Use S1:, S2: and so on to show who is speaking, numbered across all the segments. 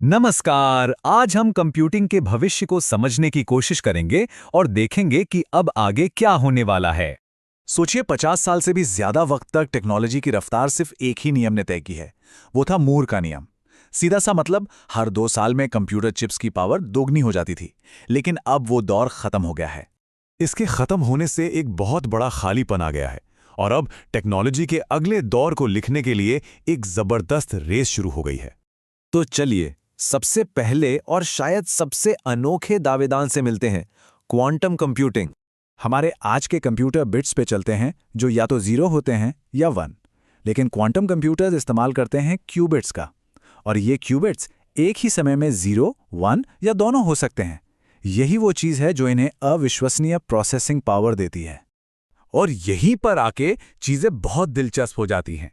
S1: नमस्कार। आज हम कंप्यूटिंग के भविष्य को समझने की कोशिश करेंगे और देखेंगे कि अब आगे क्या होने वाला है।
S2: सोचिए 50 साल से भी ज्यादा वक्त तक टेक्नोलॉजी की रफ्तार सिर्फ एक ही नियम ने तय की है। वो था मूर का नियम। सीधा सा मतलब हर 2 साल में कंप्यूटर चिप्स की पावर दोगुनी हो जाती थी। लेकिन अब वो दौर खत्म हो गया है।
S3: इसके खत्म होने से एक बहुत बड़ा खालीपन आ गया है और अब टेक्नोलॉजी के अगले दौर को लिखने के लिए एक जबरदस्त रेस शुरू हो गई है।
S4: तो चलिए सबसे पहले और शायद सबसे अनोखे दावेदार से मिलते हैं, क्वांटम कंप्यूटिंग।
S2: हमारे आज के कंप्यूटर बिट्स पे चलते हैं जो या तो 0 होते हैं या 1। लेकिन क्वांटम कंप्यूटर्स इस्तेमाल करते हैं क्यूबिट्स का। और ये क्यूबिट्स एक ही समय में 0, 1 या दोनों हो सकते हैं। यही वो चीज़ है जो इन्हें अविश्वसनीय प्रोसेसिंग पावर देती है।
S3: और यहीं पर आके चीजें बहुत दिलचस्प हो जाती हैं।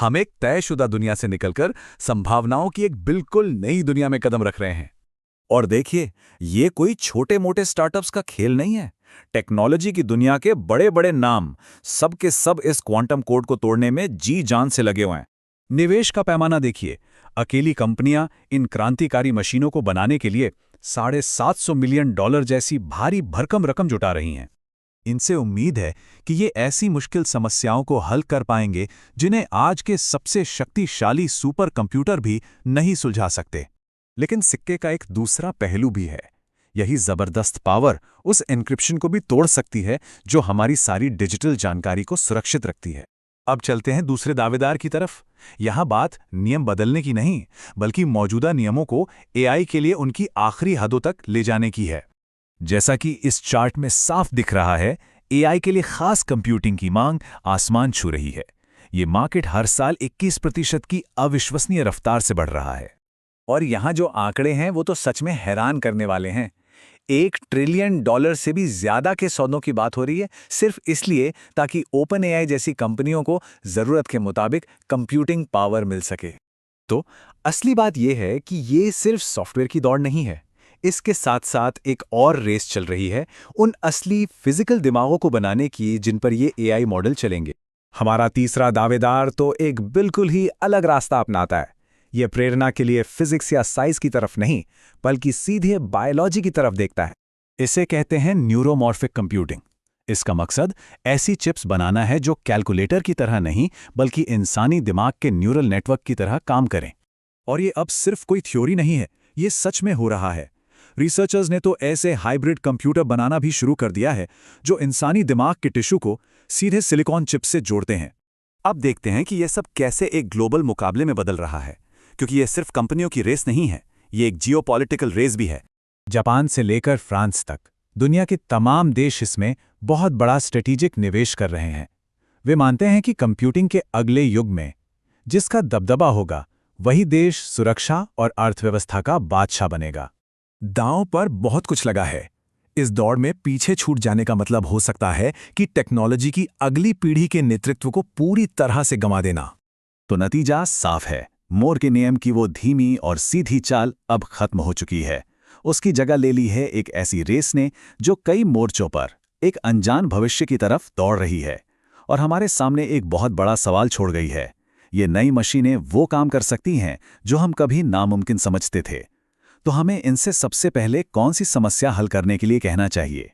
S3: हम एक तयशुदा दुनिया से निकलकर संभावनाओं की एक बिल्कुल नई दुनिया में कदम रख रहे हैं।
S2: और देखिए, ये कोई छोटे मोटे स्टार्टअप्स का खेल नहीं है। टेक्नोलॉजी की दुनिया के बड़े बड़े नाम सब के सब इस क्वांटम कोड को तोड़ने में जी जान से लगे हुए हैं।
S3: निवेश का पैमाना देखिए। अकेली कंपनियां इन क्रांतिकारी मशीनों को बनाने के लिए $750 मिलियन जैसी भारी भरकम रकम जुटा रही हैं।
S2: इनसे उम्मीद है कि ये ऐसी मुश्किल समस्याओं को हल कर पाएंगे जिन्हें आज के सबसे शक्तिशाली सुपर कंप्यूटर भी नहीं सुलझा सकते। लेकिन सिक्के का एक दूसरा पहलू भी है। यही जबरदस्त पावर उस एन्क्रिप्शन को भी तोड़ सकती है जो हमारी सारी डिजिटल जानकारी को सुरक्षित रखती है। अब चलते हैं दूसरे दावेदार की तरफ। यहां बात नियम बदलने की नहीं, बल्कि मौजूदा नियमों को एआई के लिए उनकी आखिरी हदों तक ले जाने की है। जैसा कि इस चार्ट में साफ दिख रहा है, एआई के लिए खास कंप्यूटिंग की मांग आसमान छू रही है। ये मार्केट हर साल 21% की अविश्वसनीय रफ्तार से बढ़ रहा है। और यहाँ जो आंकड़े हैं वो तो सच में हैरान करने वाले हैं। $1 ट्रिलियन से भी ज्यादा के सौदों की बात हो रही है, सिर्फ इसलिए ताकि ओपन एआई जैसी कंपनियों को जरूरत के मुताबिक कंप्यूटिंग पावर मिल सके। तो असली बात यह है कि ये सिर्फ सॉफ्टवेयर की दौड़ नहीं है। इसके साथ साथ एक और रेस चल रही है उन असली फिजिकल दिमागों को बनाने की जिन पर ये एआई मॉडल चलेंगे। हमारा तीसरा दावेदार तो एक बिल्कुल ही अलग रास्ता अपनाता है। ये प्रेरणा के लिए फिजिक्स या साइंस की तरफ नहीं, बल्कि सीधे बायोलॉजी की तरफ देखता है। इसे कहते हैं न्यूरोमॉर्फिक कंप्यूटिंग। इसका मकसद ऐसी चिप्स बनाना है जो कैलकुलेटर की तरह नहीं, बल्कि इंसानी दिमाग के न्यूरल नेटवर्क की तरह काम करें। और ये अब सिर्फ कोई थ्योरी नहीं है, ये सच में हो रहा है। रिसर्चर्स ने तो ऐसे हाइब्रिड कंप्यूटर बनाना भी शुरू कर दिया है जो इंसानी दिमाग के टिश्यू को सीधे सिलिकॉन चिप से जोड़ते हैं। अब देखते हैं कि यह सब कैसे एक ग्लोबल मुकाबले में बदल रहा है, क्योंकि यह सिर्फ कंपनियों की रेस नहीं है, ये एक जियोपॉलिटिकल रेस भी है। जापान से लेकर फ्रांस तक दुनिया के तमाम देश इसमें बहुत बड़ा स्ट्रेटेजिक निवेश कर रहे हैं। वे मानते हैं कि कंप्यूटिंग के अगले युग में जिसका दबदबा होगा, वही देश सुरक्षा और अर्थव्यवस्था का बादशाह बनेगा। दांव पर बहुत कुछ लगा है। इस दौड़ में पीछे छूट जाने का मतलब हो सकता है कि टेक्नोलॉजी की अगली पीढ़ी के नेतृत्व को पूरी तरह से गंवा देना। तो नतीजा साफ है, मोर के नियम की वो धीमी और सीधी चाल अब खत्म हो चुकी है। उसकी जगह ले ली है एक ऐसी रेस ने जो कई मोर्चों पर एक अनजान भविष्य की तरफ दौड़ रही है और हमारे सामने एक बहुत बड़ा सवाल छोड़ गई है। ये नई मशीनें वो काम कर सकती हैं जो हम कभी नामुमकिन समझते थे। तो हमें इनसे सबसे पहले कौन सी समस्या हल करने के लिए कहना चाहिए?